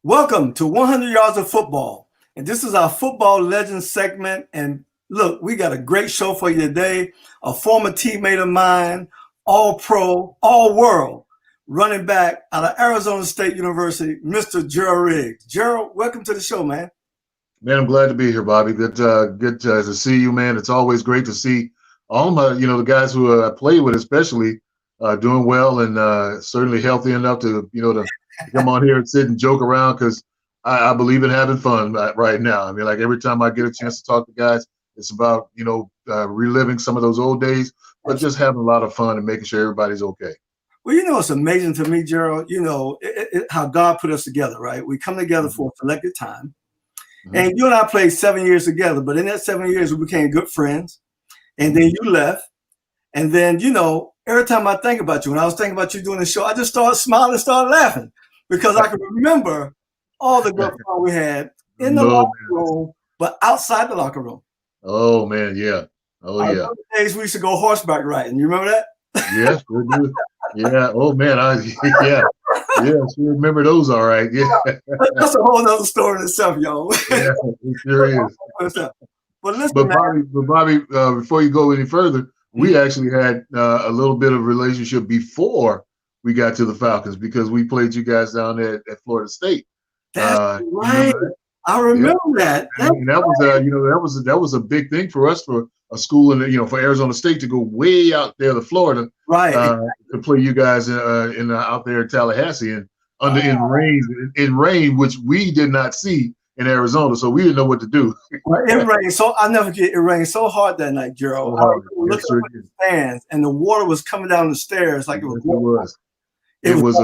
Welcome to 100 Yards of Football. And this is our Football Legends segment. And look, we got a great show for you today. A former teammate of mine, all pro, all world, running back out of Arizona State University, Mr. Gerald Riggs. Gerald, welcome to the show, man. Man, I'm glad to be here, Bobby. Good to see you, man. It's always great to see all my, the guys who I play with, especially doing well and certainly healthy enough to come on here and sit and joke around because I believe in having fun right now. I mean, like every time I get a chance to talk to guys, it's about, reliving some of those old days, but just having a lot of fun and making sure everybody's okay. Well, it's amazing to me, Gerald, how God put us together, right? We come together for a selected time. Mm-hmm. And you and I played 7 years together, but in that 7 years, we became good friends. And then you left. And then, every time I think about you, when I was thinking about you doing the show, I just started smiling and started laughing because I can remember all the good fun we had in the locker room, but outside the locker room. Oh, man, yeah. Oh, yeah. The days we used to go horseback riding. You remember that? Yes, we do. Yeah. Oh, man. Yeah. Yes, we remember those all right. Yeah. That's a whole other story in itself, y'all. Yeah, it sure is. But listen, Bobby, before you go any further, we actually had a little bit of relationship before we got to the Falcons because we played you guys down there at Florida State. That's right. I remember that. And that was that was a big thing for us for a school and for Arizona State to go way out there to Florida, right? To play you guys out there in Tallahassee and in rain, which we did not see in Arizona, so we didn't know what to do. Well, it rained so I'll never forget. It rained so hard that night, Gerald. I was looking at the stands, and the water was coming down the stairs like it was. It was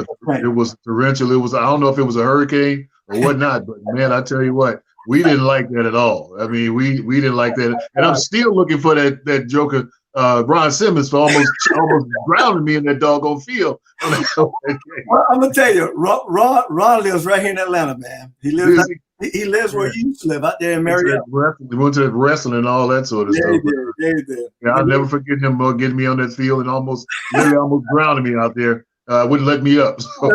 torrential. It was, I don't know if it was a hurricane or whatnot, but man, I tell you what, we didn't like that at all. I mean, we didn't like that. And I'm still looking for that joker, Ron Simmons, for almost drowning me in that doggone field. Well, I'm gonna tell you, Ron lives right here in Atlanta, man. He lives where he used to live, out there in Marietta. He went to wrestling and all that sort of stuff. He did. Yeah, I'll never forget him getting me on that field and almost drowning me out there. Wouldn't let me up. So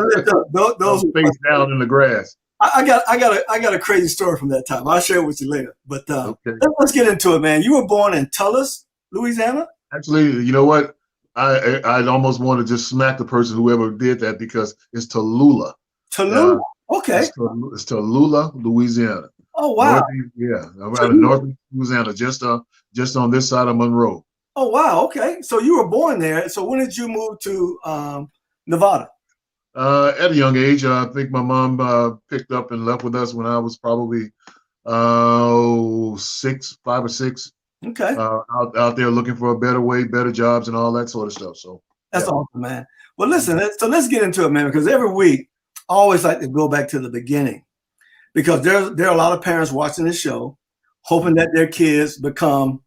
those face down in the grass. I got a crazy story from that time. I'll share it with you later. But let's get into it, man. You were born in Tullis, Louisiana? Actually, you know what? I'd almost want to just smack the person whoever did that because it's Tallulah. Tallulah. Okay. It's Tallulah, Louisiana. Oh wow. I'm out of northeast Louisiana, just on this side of Monroe. Oh wow. Okay. So you were born there. So when did you move to Nevada? At a young age. I think my mom picked up and left with us when I was probably 5 or 6. Okay. Out there looking for a better way, better jobs, and all that sort of stuff. So that's awesome, man. Well, listen. So let's get into it, man. Because every week I always like to go back to the beginning, because there are a lot of parents watching this show, hoping that their kids become,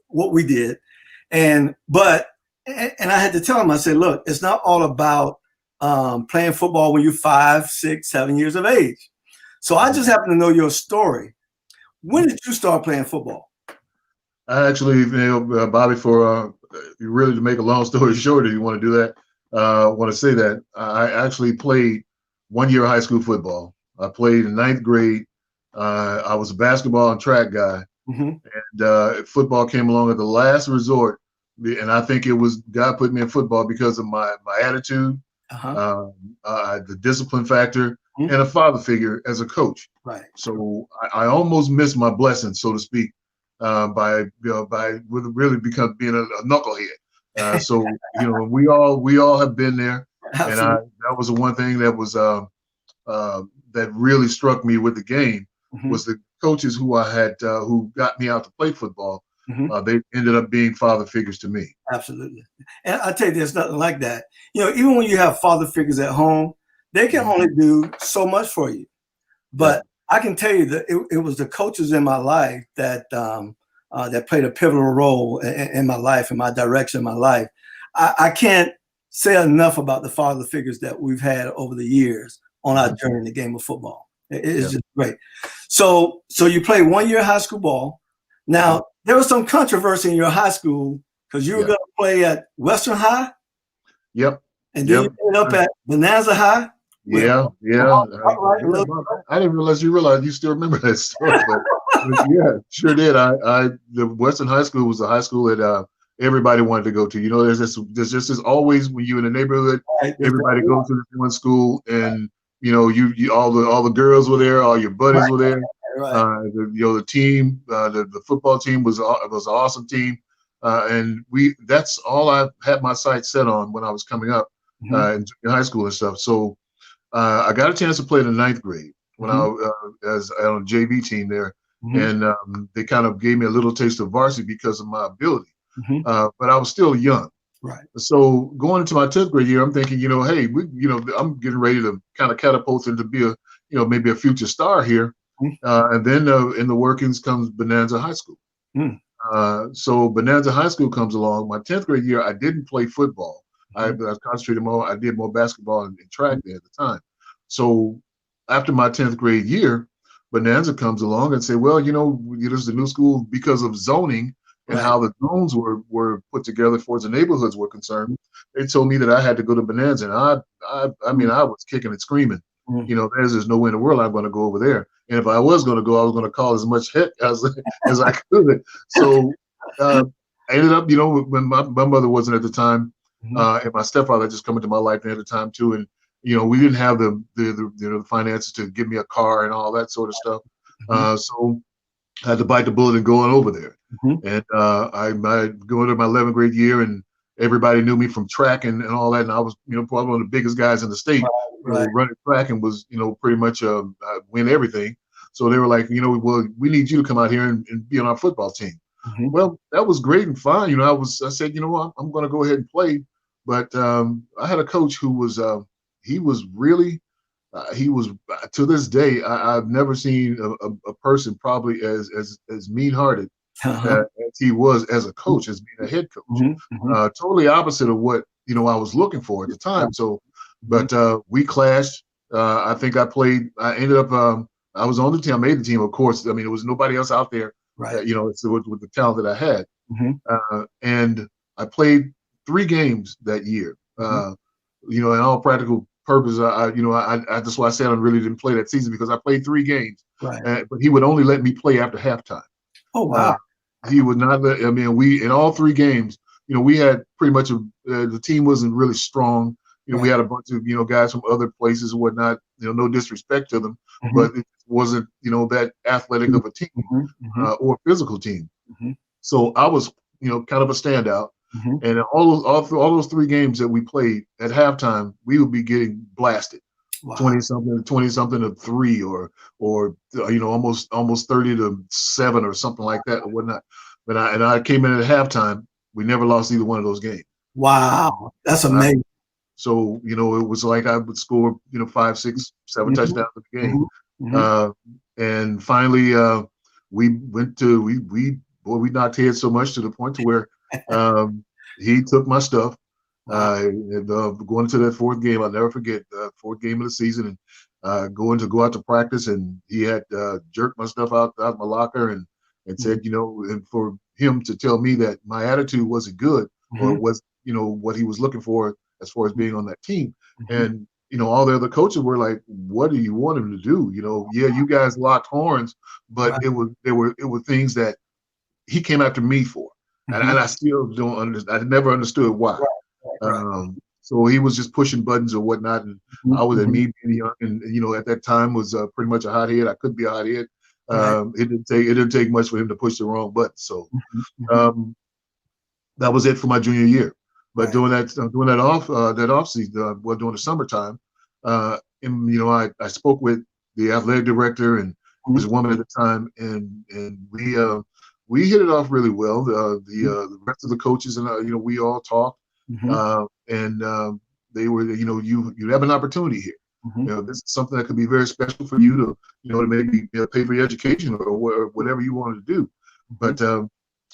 what we did, and I had to tell them, I said, look, it's not all about playing football when you're 5, 6, 7 years of age. So I just happen to know your story. When did you start playing football? I actually, Bobby, for really to make a long story short, if you want to do that, want to say that I actually played 1 year of high school football. I played in 9th grade. I was a basketball and track guy, and football came along at the last resort. And I think it was God put me in football because of my attitude, the discipline factor, and a father figure as a coach. Right. So I almost missed my blessing, so to speak, by really being a knucklehead. So we all have been there, and that was the one thing that was that really struck me with the game was the coaches who I had who got me out to play football. They ended up being father figures to me. Absolutely. And I tell you, there's nothing like that. Even when you have father figures at home, they can only do so much for you. But I can tell you that it was the coaches in my life that played a pivotal role in my life, in my direction, in my life. I can't say enough about the father figures that we've had over the years on our journey in the game of football. It's just great. So you played 1 year high school ball. Now, there was some controversy in your high school because you were going to play at Western High. Yep. And then you ended up at Bonanza High. Yeah, yeah. Yeah, Bob, I didn't realize you still remember that story, but yeah, sure did. The Western High School was a high school that everybody wanted to go to. You know, there's just as always when you're in the neighborhood, everybody goes to this one school, and you know, you all the girls were there, all your buddies were there. The team, the football team was an awesome team, and that's all I had my sights set on when I was coming up in high school and stuff. So. I got a chance to play in the ninth grade when I as on a JV team there, and they kind of gave me a little taste of varsity because of my ability. But I was still young. Right. So going into my 10th grade year, I'm thinking, hey, I'm getting ready to kind of catapult into be maybe a future star here. And then in the workings comes Bonanza High School. So Bonanza High School comes along. My 10th grade year, I didn't play football. I concentrated more. I did more basketball and track there at the time. So after my 10th grade year, Bonanza comes along and say, well, there's a new school because of zoning and how the zones were put together for the neighborhoods were concerned. They told me that I had to go to Bonanza, and I mean, I was kicking and screaming. There's no way in the world I'm going to go over there. And if I was going to go, I was going to call as much heck as I could. So I ended up, when my mother wasn't at the time. And my stepfather just come into my life at the time too, and we didn't have the finances to give me a car and all that sort of stuff. So I had to bite the bullet and go on over there. And I go into my 11th grade year, and everybody knew me from track and all that. And I was probably one of the biggest guys in the state running track, and was pretty much win everything. So they were like, well, we need you to come out here and be on our football team. Well, that was great and fine. I said, I'm going to go ahead and play. But I had a coach who was he was to this day, I've never seen a person probably as mean-hearted as he was as a coach, as being a head coach. Totally opposite of what I was looking for at the time. So, but we clashed. I think I ended up I was on the team. I made the team, of course. I mean, there was nobody else out there. With the talent that I had, and I played 3 games that year. In all practical purposes, that's why I said I really didn't play that season, because I played 3 games. But he would only let me play after halftime. Oh wow! He would not let. I mean, we in all 3 games, we had pretty much the team wasn't really strong. We had a bunch of guys from other places and whatnot. No disrespect to them, but it wasn't that athletic of a team or physical team. So I was kind of a standout. And all those 3 games that we played at halftime, we would be getting blasted. 20-something to 3, or almost 30 to 7 or something like that or whatnot. But I came in at halftime. We never lost either one of those games. Wow, that's amazing. So it was like I would score 5, 6, 7 touchdowns in the game. And finally we knocked heads so much to the point to where he took my stuff. And, going into that 4th game, I'll never forget, 4th game of the season, and go out to practice, and he had jerked my stuff out my locker and said, and for him to tell me that my attitude wasn't good, or was what he was looking for as far as being on that team. And all the other coaches were like, what do you want him to do? Yeah, you guys locked horns, but it were things that he came after me for. And I still don't understand. I never understood why. So he was just pushing buttons or whatnot. And I was at me being young, and at that time was pretty much a hothead. I could be a hothead. It didn't take much for him to push the wrong button. So that was it for my junior year. But during that off season, during the summertime, and I spoke with the athletic director, and was a woman at the time, and we hit it off really well. The rest of the coaches and we all talked, and they were you have an opportunity here. This is something that could be very special for you to maybe pay for your education or whatever you wanted to do. But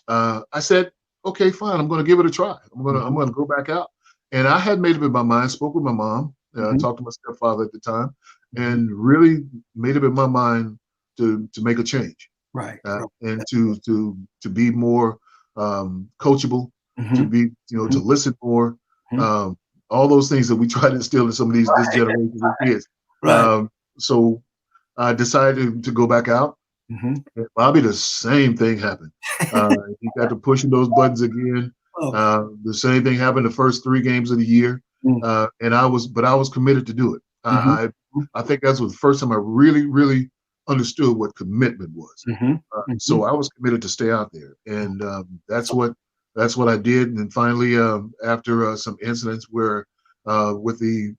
I said, okay, fine. I'm going to give it a try. I'm going to go back out. And I had made up in my mind, spoke with my mom, talked to my stepfather at the time, and really made up in my mind to make a change. And to be more coachable, to be to listen more. all those things that we try to instill in some of this generation of kids. Right. So I decided to go back out. Mm-hmm. And Bobby, the same thing happened. He got to pushing those buttons again. The same thing happened the first 3 games of the year. And I was committed to do it. I think that's the first time I really, really understood what commitment was. So I was committed to stay out there, and that's what I did. And finally, after some incidents where with the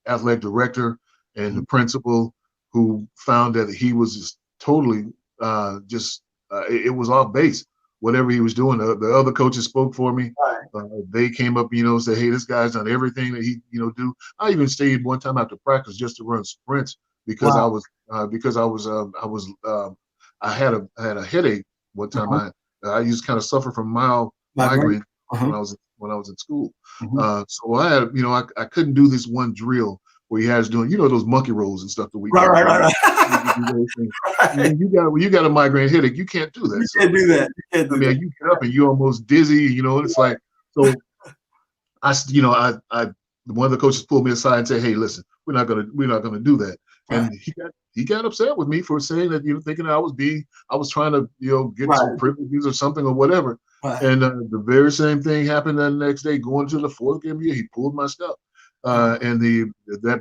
athletic director and the principal, who found that he was just totally it was off base. Whatever he was doing, the other coaches spoke for me. They came up, said, "Hey, this guy's done everything that he, do." I even stayed one time after practice just to run sprints because I had a headache one time. I used to kind of suffer from mild migraine when I was in school. So I had, I couldn't do this one drill where he has doing, those monkey rolls and stuff that we do. Right. When you got a migraine headache, you can't do that. You can't do that. You get up and you're almost dizzy, and it's like, so one of the coaches pulled me aside and said, "Hey, listen, we're not gonna do that." And he got upset with me for saying that, thinking that I was trying to, get some privileges or something or whatever. And the very same thing happened the next day, going to the 4th game of the year. He pulled my stuff. And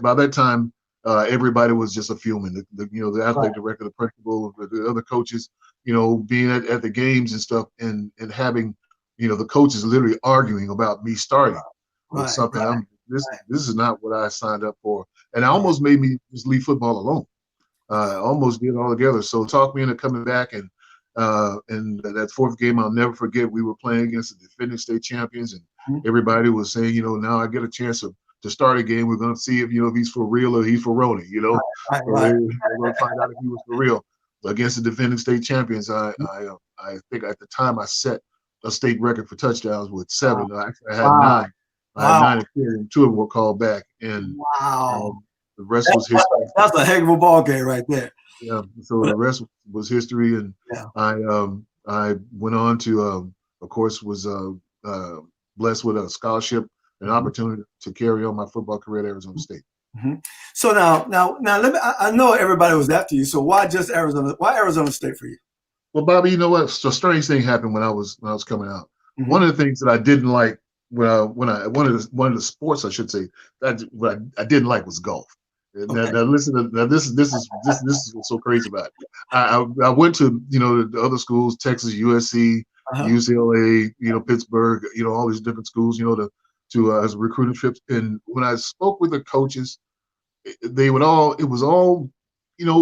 by that time, everybody was just a fuming. The athletic director, the principal, the other coaches, being at the games and stuff, and having, the coaches literally arguing about me starting with something. This is not what I signed up for, and it almost made me just leave football alone. Almost did altogether. So talked me into coming back, and that 4th game I'll never forget. We were playing against the defending state champions, and everybody was saying, now I get a chance to start a game. We're going to see if he's for real or he's for Roni. We're going to find out if he was for real. But against the defending state champions, I think at the time I set a state record for touchdowns with 7. I had 9. I had 9 and 2 of them were called back, and the rest was history. That's a heck of a ball game right there. Yeah, so the rest was history, and I went on to, of course, was blessed with a scholarship, an opportunity to carry on my football career at Arizona State. So now, I know everybody was after you. So why just Arizona? Why Arizona State for you? Well, Bobby, you know what? So a strange thing happened when I was coming out. One of the things that I didn't like one of the sports I should say that what I didn't like was golf. Now listen. This is what's so crazy about it. I went to the other schools, Texas, USC, UCLA, Pittsburgh, all these different schools, to as recruiting trips. And when I spoke with the coaches, it was all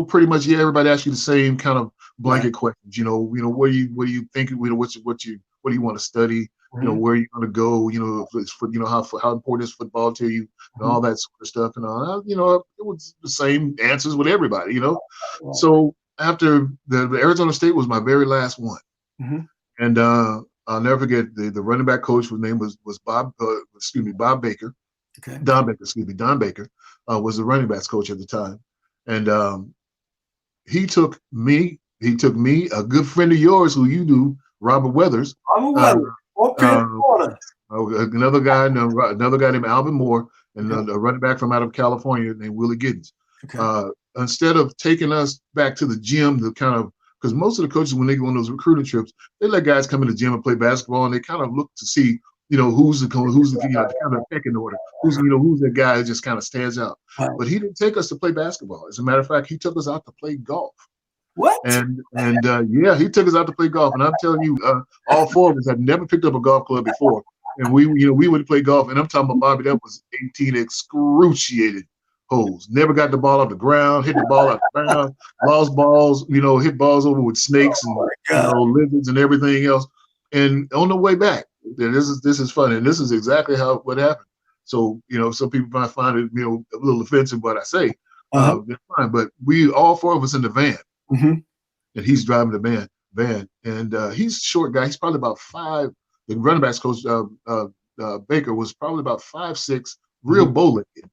pretty much everybody asked you the same kind of blanket questions. What do you think? What do you want to study? Where you want to go? How important is football to you, and all that sort of stuff. And it was the same answers with everybody. So after the Arizona State was my very last one, and I'll never forget the running back coach, whose name was Bob Baker. Don Baker was the running backs coach at the time, and he took me, a good friend of yours who you knew, Robert Weathers. Another guy named Alvin Moore, and a running back from out of California named Willie Giddens. Instead of taking us back to the gym, because most of the coaches, when they go on those recruiting trips, they let guys come in the gym and play basketball, and they kind of look to see, who's the kind of pecking order, who's the guy that just kind of stands out. But he didn't take us to play basketball. As a matter of fact, he took us out to play golf. What? And he took us out to play golf, and I'm telling you, all 4 of us had never picked up a golf club before, and we would play golf, and I'm talking about, Bobby, that was 18 excruciating holes. Never got the ball off the ground, hit the ball off the ground, lost balls, hit balls over with snakes and lizards and everything else. And on the way back, this is funny, and this is exactly what happened. So some people might find it a little offensive what I say. It's fine, but we all 4 of us in the van. And he's driving the van, and he's a short guy. He's probably about 5. The running backs coach Baker was probably about 5'6", real bow-legged,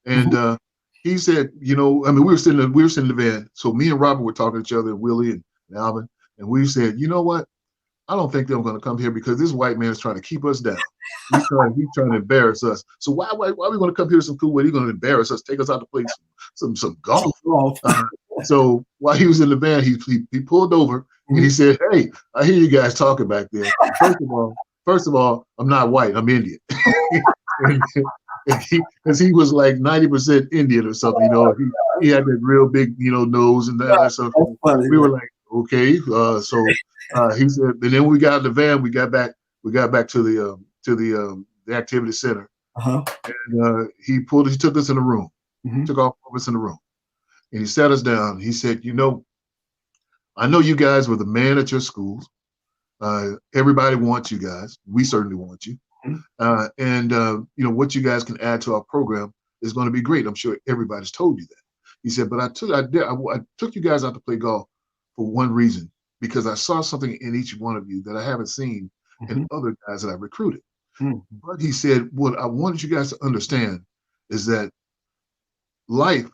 And he said, we were sitting in the van. So me and Robert were talking to each other, Willie and Alvin, and we said, you know what? I don't think they're going to come here because this white man is trying to keep us down. He's trying to embarrass us. So why are we going to come here to some cool way? He's going to embarrass us, take us out to play some golf. So while he was in the van, he pulled over and he said, "Hey, I hear you guys talking back there. First of all, I'm not white. I'm Indian." Because he was like 90% Indian or something, he had that real big, nose and that stuff. We were like, okay. So he said, and then when we got in the van, we got back to the activity center, and he took us in a room, took all of us in the room, and he sat us down. He said, I know you guys were the man at your schools. Everybody wants you guys. We certainly want you. And what you guys can add to our program is going to be great. I'm sure everybody's told you that. He said, but I took you guys out to play golf for one reason, because I saw something in each one of you that I haven't seen in other guys that I recruited. But he said, what I wanted you guys to understand is that life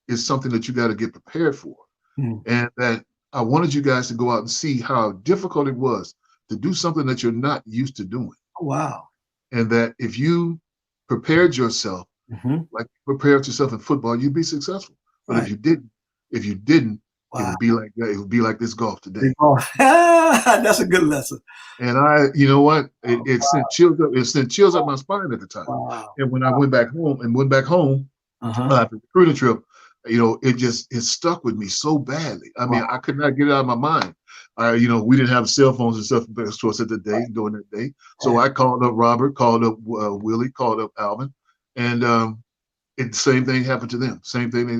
is something that you got to get prepared for. And that I wanted you guys to go out and see how difficult it was to do something that you're not used to doing. Wow. And that if you prepared yourself like you prepared yourself in football, you'd be successful. But if you didn't, wow, it would be like this golf today. That's a good lesson. And you know what? It sent chills up my spine at the time. Wow. And when I went back home after the recruiting trip, it stuck with me so badly. I mean, I could not get it out of my mind. We didn't have cell phones and stuff during that day. So I called up Robert, called up Willie, called up Alvin, and the same thing happened to them. Same thing it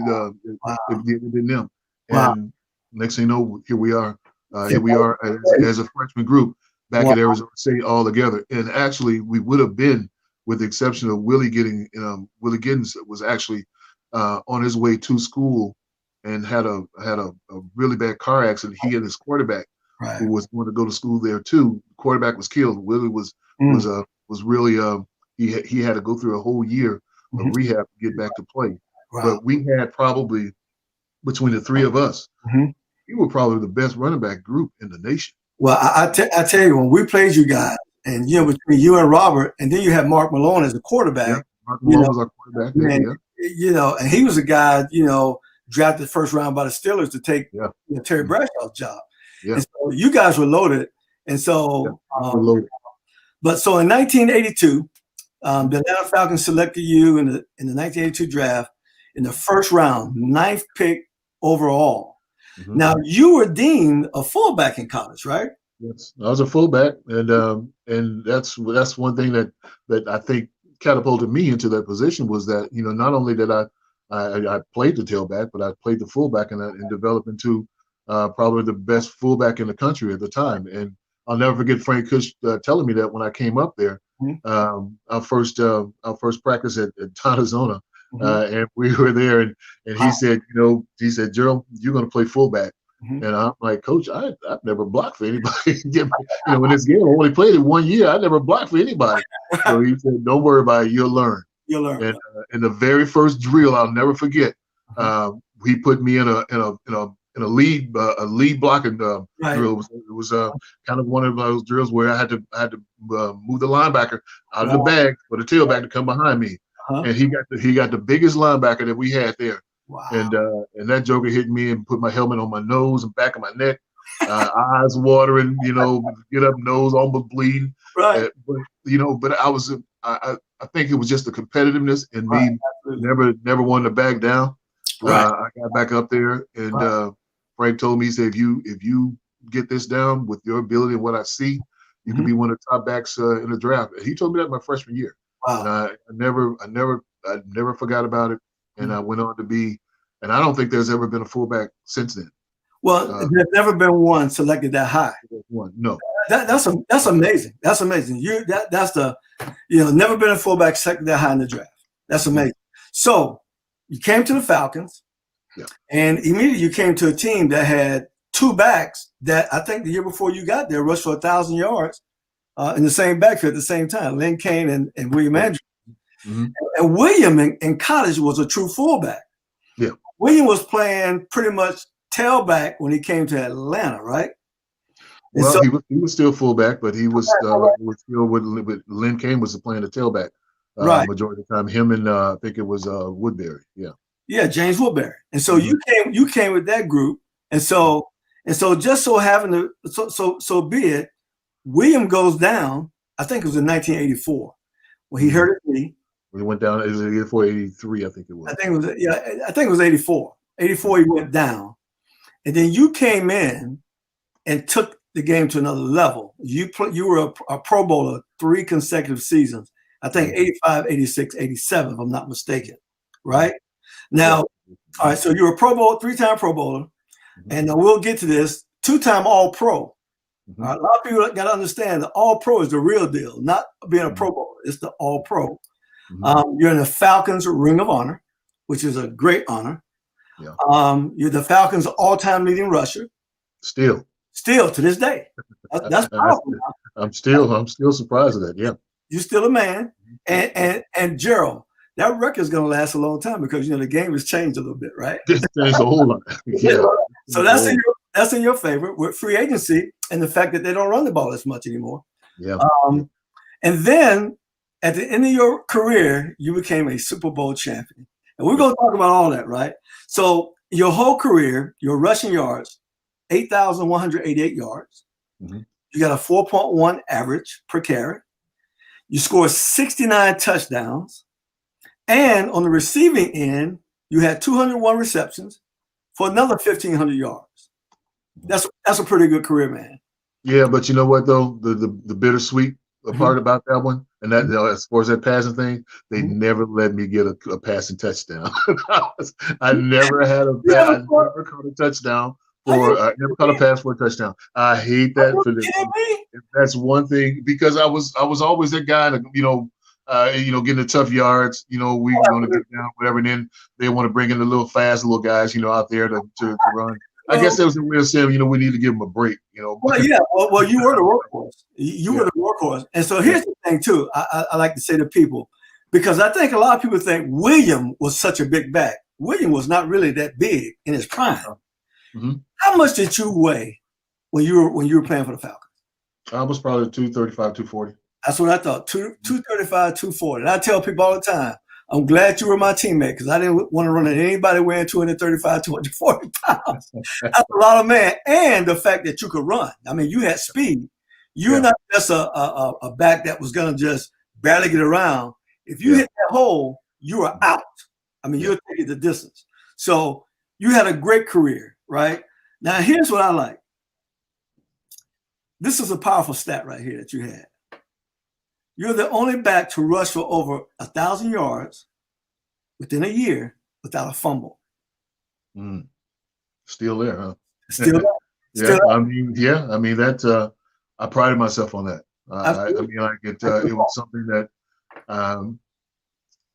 did them. And next thing you know, here we are. As a freshman group back at Arizona State all together. And actually, we would have been, with the exception of Willie Giddens was actually on his way to school and had a really bad car accident. He and his quarterback, who was going to go to school there too. The quarterback was killed. Willie was really he had to go through a whole year of rehab to get back to play. But we had probably, between the three of us, we were probably the best running back group in the nation. Well, I tell you, when we played you guys, and between you and Robert, and then you had Mark Malone as a quarterback. Yeah, Mark Malone was our quarterback. And he was a guy, drafted first round by the Steelers to take Terry Bradshaw's job. Yeah. And so you guys were loaded. And so, but so in 1982, the Atlanta Falcons selected you in the 1982 draft in the first round, 9th pick overall. Now you were deemed a fullback in college, right? Yes, I was a fullback, and that's one thing that I think catapulted me into that position was that not only did I played the tailback, but I played the fullback and developed into probably the best fullback in the country at the time. And I'll never forget Frank Kush telling me that when I came up there, our first practice at Arizona. And we were there, and he said, Gerald, you're going to play fullback. And I'm like, Coach, I've never blocked for anybody. In this game, I only played it 1 year. I never blocked for anybody. So he said, don't worry about it. You'll learn. And in the very first drill, I'll never forget. He put me in a lead blocking drill. It was kind of one of those drills where I had to move the linebacker out of the bag for the tailback to come behind me. And he got the biggest linebacker that we had there. Wow. And that joker hit me and put my helmet on my nose and back of my neck, eyes watering, get up, nose almost bleeding. Right. But I think it was just the competitiveness in me never wanted to back down. I got back up there, and Frank told me, he said, if you get this down with your ability and what I see, you can be one of the top backs in the draft. And he told me that my freshman year. Wow. And I never forgot about it. And I went on to be, and I don't think there's ever been a fullback since then. Well, there's never been one selected that high. No. That's amazing. That's amazing. Never been a fullback selected that high in the draft. That's amazing. So you came to the Falcons, and immediately you came to a team that had two backs that I think the year before you got there rushed for 1,000 yards in the same backfield at the same time, Lynn Kane and William Andrews. And William in college was a true fullback. Yeah. William was playing pretty much tailback when he came to Atlanta, right? And Well, so, he was still fullback, but he was still with Lynn Kane was playing the tailback right. majority of the time. Him and I think it was Woodbury. Yeah. Yeah, James Woodbury. And so Mhm. you came with that group. And so just so having to so be it, William goes down, I think it was in 1984 when he Mhm. hurt his knee. We went down. It was 84, 83, I think it was. I think it was I think it was 84. 84 he went down. And then you came in and took the game to another level. You were a Pro Bowler 3 consecutive seasons. I think 85, 86, 87, if I'm not mistaken. Right? Now, all right, so you're a Pro Bowl, 3-time Pro Bowler, and we'll get to this, 2-time All-Pro. Mm-hmm. A lot of people got to understand the All-Pro is the real deal, not being a Pro Bowler. It's the All-Pro. You're in the Falcons Ring of Honor, which is a great honor. Yeah. You're the Falcons' all-time leading rusher. Still to this day. That's powerful. I'm still surprised at that. Yeah. You're still a man. And Gerald, that record's going to last a long time because, the game has changed a little bit, right? It's changed a whole lot. Yeah. So that's in your favor with free agency and the fact that they don't run the ball as much anymore. Yeah. And then at the end of your career, you became a Super Bowl champion. And we're going to talk about all that, right? So your whole career, your rushing yards, 8,188 yards. Mm-hmm. You got a 4.1 average per carry. You scored 69 touchdowns. And on the receiving end, you had 201 receptions for another 1,500 yards. That's a pretty good career, man. Yeah, but you know what, though? The bittersweet part about that one, and that as far as that passing thing, they never let me get a passing touchdown. I never had I never caught a touchdown I never caught a pass for a touchdown. I hate that for this. That's one thing because I was always that guy that getting the tough yards. We want to get down whatever, and then they want to bring in the little fast little guys, out there to run. I guess that was the way of saying, we need to give them a break, Well, yeah. Well, you were the workhorse. You were the workhorse. And so here's the thing, too. I like to say to people, because I think a lot of people think William was such a big back. William was not really that big in his prime. Mm-hmm. How much did you weigh when you were playing for the Falcons? I was probably 235, 240. That's what I thought, 235, 240. And I tell people all the time, I'm glad you were my teammate because I didn't want to run into anybody weighing 235, 240 pounds. That's a lot of man. And the fact that you could run. I mean, you had speed. You're not just a back that was going to just barely get around. If you hit that hole, you were out. I mean, you'll take it the distance. So you had a great career, right? Now, here's what I like. This is a powerful stat right here that you had. You're the only back to rush for over 1,000 yards within a year without a fumble. Still there, huh? Still there. Yeah. I mean, that I prided myself on that. It was something that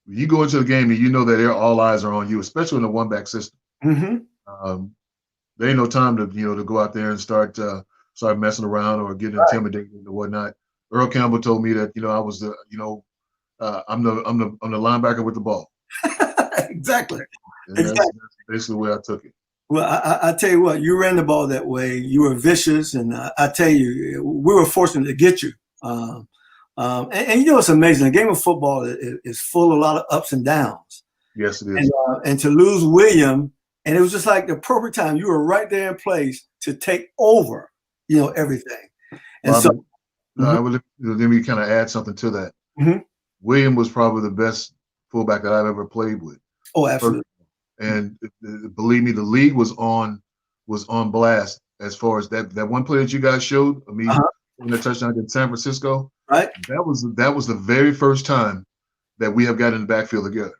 you go into the game and you know that all eyes are on you, especially in a one-back system. Mm-hmm. There ain't no time to go out there and start messing around or getting intimidated or whatnot. Earl Campbell told me that I was I'm the linebacker with the ball. Exactly. That's basically the way I took it. Well, I tell you what, you ran the ball that way. You were vicious, and I tell you, we were fortunate to get you. And it's amazing. The game of football is full of a lot of ups and downs. Yes, it is. And to lose William, and it was just like the perfect time. You were right there in place to take over, everything. And let me kind of add something to that. Mm-hmm. William was probably the best fullback that I've ever played with. Oh, absolutely. And believe me, the league was on blast as far as that one play that you guys showed me in the touchdown in San Francisco. Right. That was the very first time that we have got in the backfield together.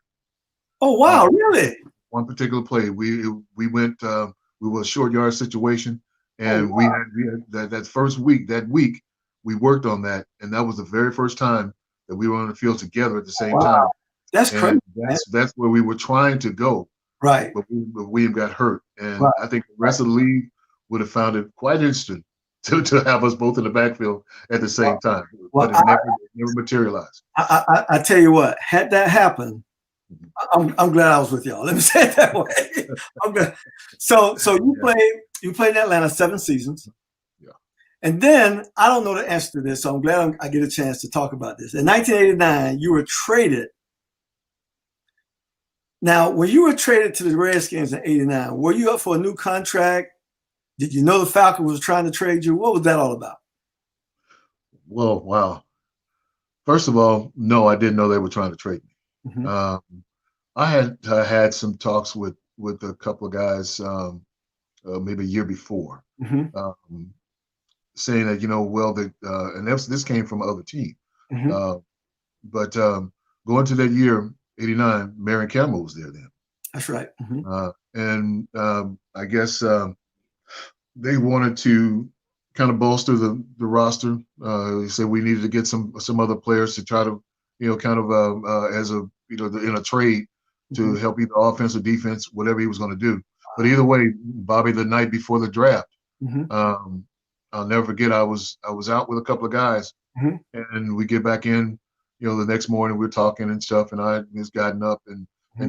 Oh wow, really? One particular play, we went we were a short yard situation, and we had that first week. That week we worked on that, and that was the very first time that we were on the field together at the same time. That's crazy. That's where we were trying to go. Right. But William got hurt, and I think the rest of the league would have found it quite interesting to have us both in the backfield at the same time. But it never materialized. I tell you what, had that happened, I'm glad I was with y'all. Let me say it that way. I'm glad. So you played in Atlanta 7 seasons. Yeah. And then I don't know the answer to this, so I'm glad I get a chance to talk about this. In 1989, you were traded. Now, when you were traded to the Redskins in 89, were you up for a new contract? Did you know the Falcons was trying to trade you? What was that all about? Well, wow. First of all, no, I didn't know they were trying to trade me. Mm-hmm. I had some talks with a couple of guys maybe a year before, Mm-hmm. saying that well and this came from other team, Mm-hmm. but going to that year '89, Marion Campbell was there then. That's right. Mm-hmm. And I guess they wanted to kind of bolster the roster. They said we needed to get some other players to try to, kind of as a, in a trade to help either offense or defense, whatever he was going to do. But either way, Bobby, the night before the draft, I'll never forget. I was out with a couple of guys, and we get back in. The next morning we're talking and stuff, and I just gotten up and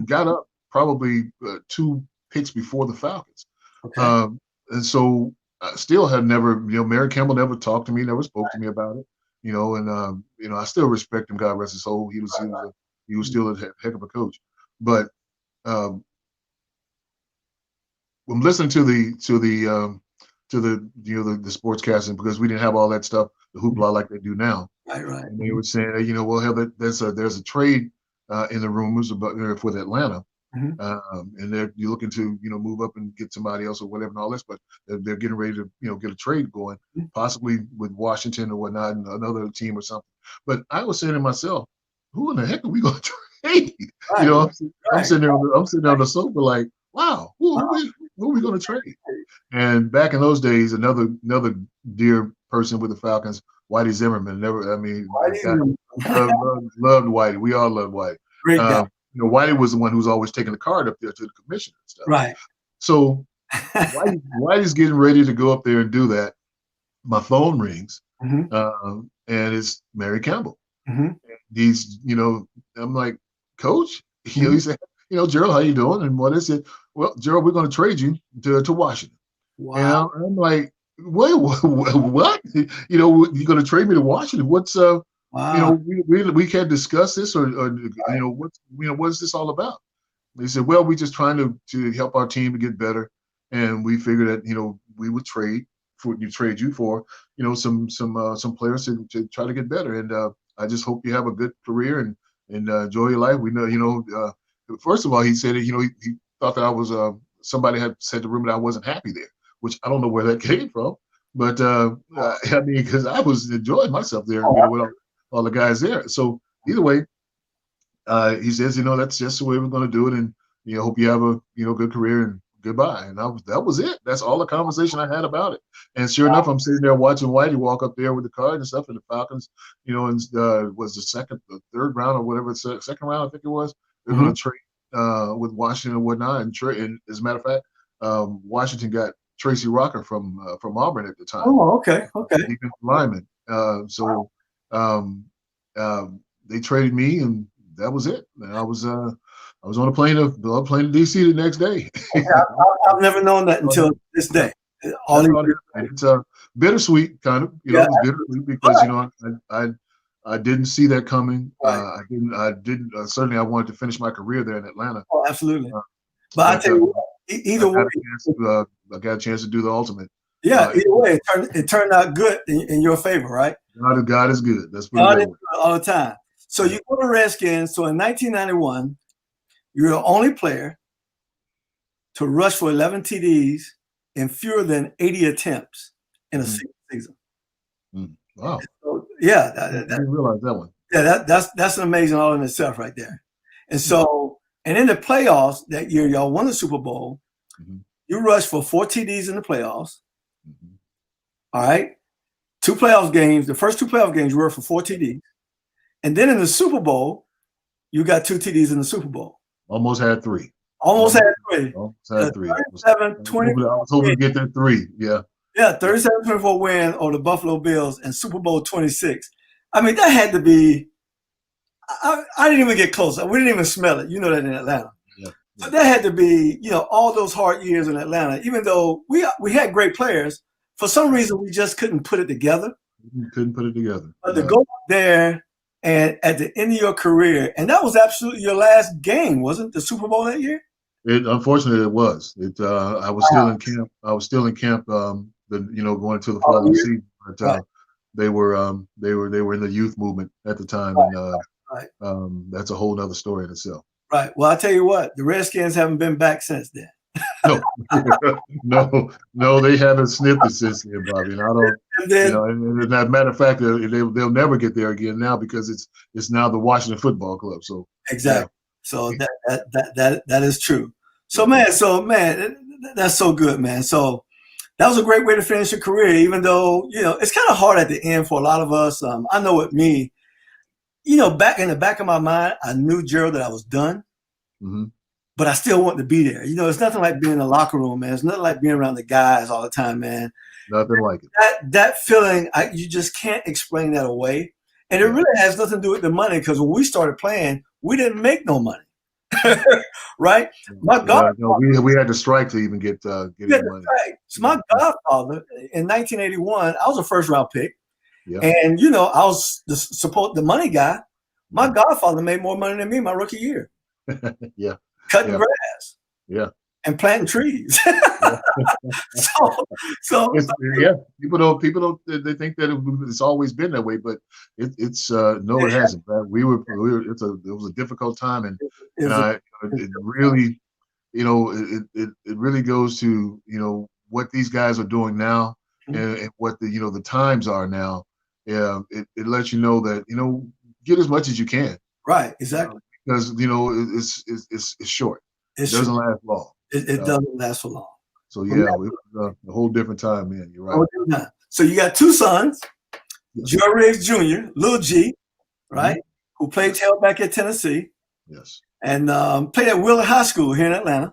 got up probably 2 picks before the Falcons. Okay. And so I still had never, Mary Campbell never talked to me, never spoke to me about it, and I still respect him. God rest his soul. He was still a heck of a coach. But I'm listening to the the sportscasting, because we didn't have all that stuff, the hoopla like they do now. Right. And they were saying, well, hell, there's a trade in the rumors about for Atlanta. And you're looking to move up and get somebody else or whatever and all this, but they're getting ready to get a trade going, possibly with Washington or whatnot and another team or something. But I was saying to myself, who in the heck are we going to trade? Right. I'm sitting there on the sofa like, wow, who are we going to trade? And back in those days, another dear person with the Falcons, Whitey Zimmerman. Loved Whitey. We all loved Whitey. Great guy. Whitey was the one who was always taking the card up there to the commissioner and stuff. Right. So Whitey's getting ready to go up there and do that. My phone rings, and it's Mary Campbell. He's, I'm like, Coach? He said, Gerald, how you doing? And what is it? Well, Gerald, we're going to trade you to Washington. Wow. And I'm like, wait, what? You're going to trade me to Washington? What's wow. We can't discuss this, or what's this all about? They said, well, we're just trying to help our team to get better, and we figured that we would trade you for some players to try to get better, and I just hope you have a good career and enjoy your life. We know first of all, he said he thought that I was somebody had said to him that I wasn't happy there, which I don't know where that came from, but I mean, because I was enjoying myself there, with all the guys there. So either way, he says, that's just the way we're going to do it, and hope you have a good career and goodbye. And that was it. That's all the conversation I had about it. And sure enough, I'm sitting there watching Whitey walk up there with the card and stuff, and the Falcons, and was the third round or whatever, second round I think it was. They're going to trade with Washington and whatnot, and as a matter of fact, Washington got Tracy Rocker from Auburn at the time. Oh, okay. Defensive lineman. So they traded me, and that was it. And I was on a plane to DC the next day. I've never known that until this day. It's bittersweet, kind of. It's bittersweet because I didn't see that coming. Right. I didn't. Certainly, I wanted to finish my career there in Atlanta. Oh, absolutely. But I tell you what, either way, I got a chance to do the ultimate. Yeah, either way, it turned out good in your favor, right? God is good. That's God is good all the time. So you go to Redskins. So in 1991, you're the only player to rush for 11 TDs in fewer than 80 attempts in a single season. Wow. So, yeah. I didn't realize that one. Yeah, that's an amazing all in itself right there. And so, and in the playoffs that year, y'all won the Super Bowl. You rushed for 4 TDs in the playoffs. All right. 2 playoff games. The first 2 playoff games, you were for 4 TDs. And then in the Super Bowl, you got 2 TDs in the Super Bowl. Almost had 3. Almost had 3. 37-24. I was hoping to get that 3. Yeah. Yeah, 37-24 win over the Buffalo Bills and Super Bowl 26. I mean, that had to be I didn't even get close. We didn't even smell it. You know that in Atlanta. Yeah. So that had to be, all those hard years in Atlanta, even though we had great players for some reason we just couldn't put it together. You couldn't put it together. But to go there and at the end of your career, and that was absolutely your last game, wasn't the Super Bowl that year? Unfortunately, it was. I was still in camp. I was still in camp. Going to the following season. But they were in the youth movement at the time, and that's a whole other story in itself. Right. Well, I'll tell you what, the Redskins haven't been back since then. No, they haven't sniffed it since then, Bobby. And I don't. And then, and as a matter of fact, they'll never get there again now because it's now the Washington Football Club. So exactly. So that is true. So man, that's so good, man. So that was a great way to finish your career, even though, it's kind of hard at the end for a lot of us. I know with me, back in the back of my mind, I knew, Gerald, that I was done, but I still wanted to be there. It's nothing like being in the locker room, man. It's nothing like being around the guys all the time, man. Nothing like it. That feeling, you just can't explain that away. And it really has nothing to do with the money, because when we started playing, we didn't make no money. Right? My godfather, we had to strike to even get money. So my godfather in 1981, I was a first round pick, and I was the money guy. My godfather made more money than me my rookie year. Cutting grass. And planting trees. so people don't they think that it's always been that way, but it's no, it hasn't. It was a difficult time, and it really, it really goes to what these guys are doing now, and what the times are now. It lets you know that get as much as you can. Right, exactly. Because it's short. It doesn't last long. It doesn't last for long. So it was a whole different time, man. You're right. So you got two sons, Gerald Riggs Jr., Lil G, right, who played tailback at Tennessee. Yes. And played at Willard High School here in Atlanta.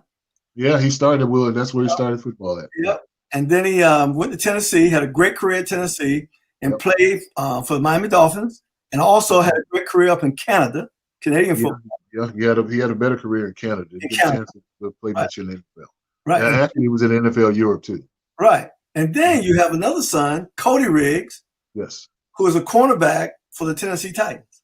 Yeah, he started at Willard. That's where he started football at. Yep. And then he went to Tennessee, had a great career at Tennessee, and played for the Miami Dolphins, and also had a great career up in Canada, Canadian football. Yeah, he had a better career in Canada. He had a chance to play much in the NFL. Right. And actually, he was in the NFL Europe too. Right. And then you have another son, Cody Riggs. Yes. Who was a cornerback for the Tennessee Titans.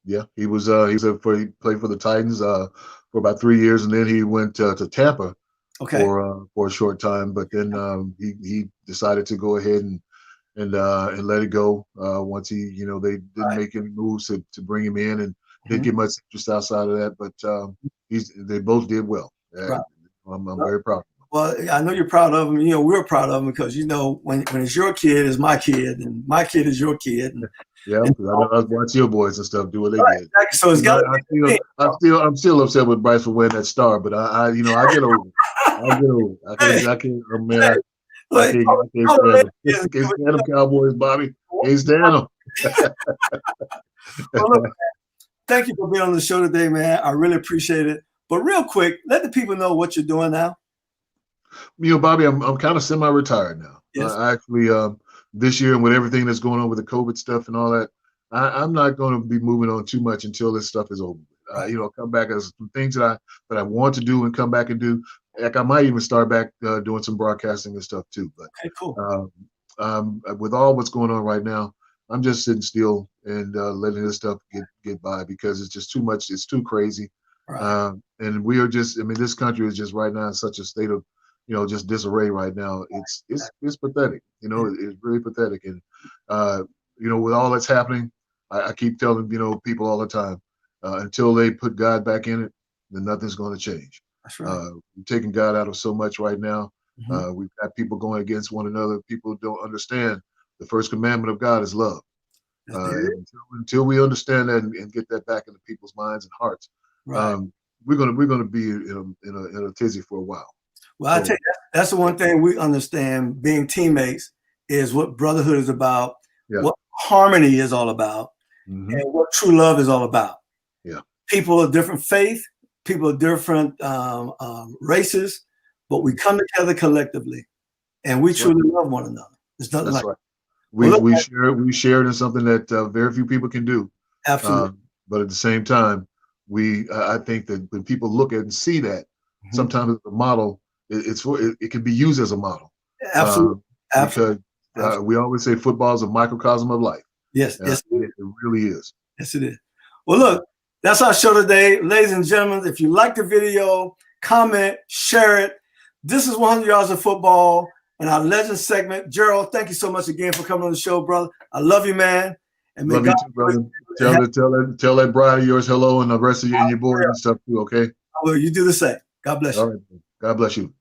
Yeah, he was. He played for the Titans for about 3 years, and then he went to Tampa for a short time. But then he decided to go ahead and let it go once they didn't make any moves to bring him in, and didn't get much interest outside of that. But they both did well. Right. I'm very proud of them. Well, I know you're proud of them. We're proud of them because when it's your kid, it's my kid, and my kid is your kid. And, I watch your boys and stuff do what they did. Exactly. So it's got. I'm still upset with Bryce for winning that star, but I get over it. I can't. Man, I can't stand them Cowboys, Bobby. Can't stand them. Well, look, thank you for being on the show today, man. I really appreciate it. But real quick, let the people know what you're doing now. Bobby, I'm kind of semi-retired now. Yes. I actually, this year, and with everything that's going on with the COVID stuff and all that, I'm not going to be moving on too much until this stuff is over. Come back as some things that I want to do and come back and do. Heck, I might even start back doing some broadcasting and stuff too. But cool. With all what's going on right now, I'm just sitting still and letting this stuff get by because it's just too much. It's too crazy. Right. And we are this country is just right now in such a state of, just disarray right now. It's pathetic. It's really pathetic. And, with all that's happening, I keep telling, people all the time, until they put God back in it, then nothing's going to change. That's right. We're taking God out of so much right now. We've got people going against one another. People don't understand the first commandment of God is love. Until we understand that and get that back into people's minds and hearts, right. We're gonna be in a tizzy for a while. Well, I tell you, that's the one thing we understand. Being teammates is what brotherhood is about, what harmony is all about, and what true love is all about. Yeah, people of different faith, people of different races, but we come together collectively, and we truly love one another. There's nothing like that. We share it in something that very few people can do. Absolutely. But at the same time, I think that when people look at and see that, sometimes the model, it can be used as a model. Absolutely. because we always say football is a microcosm of life. Yes, it really is. Yes, it is. Well, look, that's our show today. Ladies and gentlemen, if you like the video, comment, share it. This is 100 Yards of Football and our legend segment. Gerald, thank you so much again for coming on the show, brother. I love you, man. And love you too, brother. Tell that bride of yours hello and the rest of you and your boys and stuff too, okay? I will. You do the same. God bless you. All right. God bless you.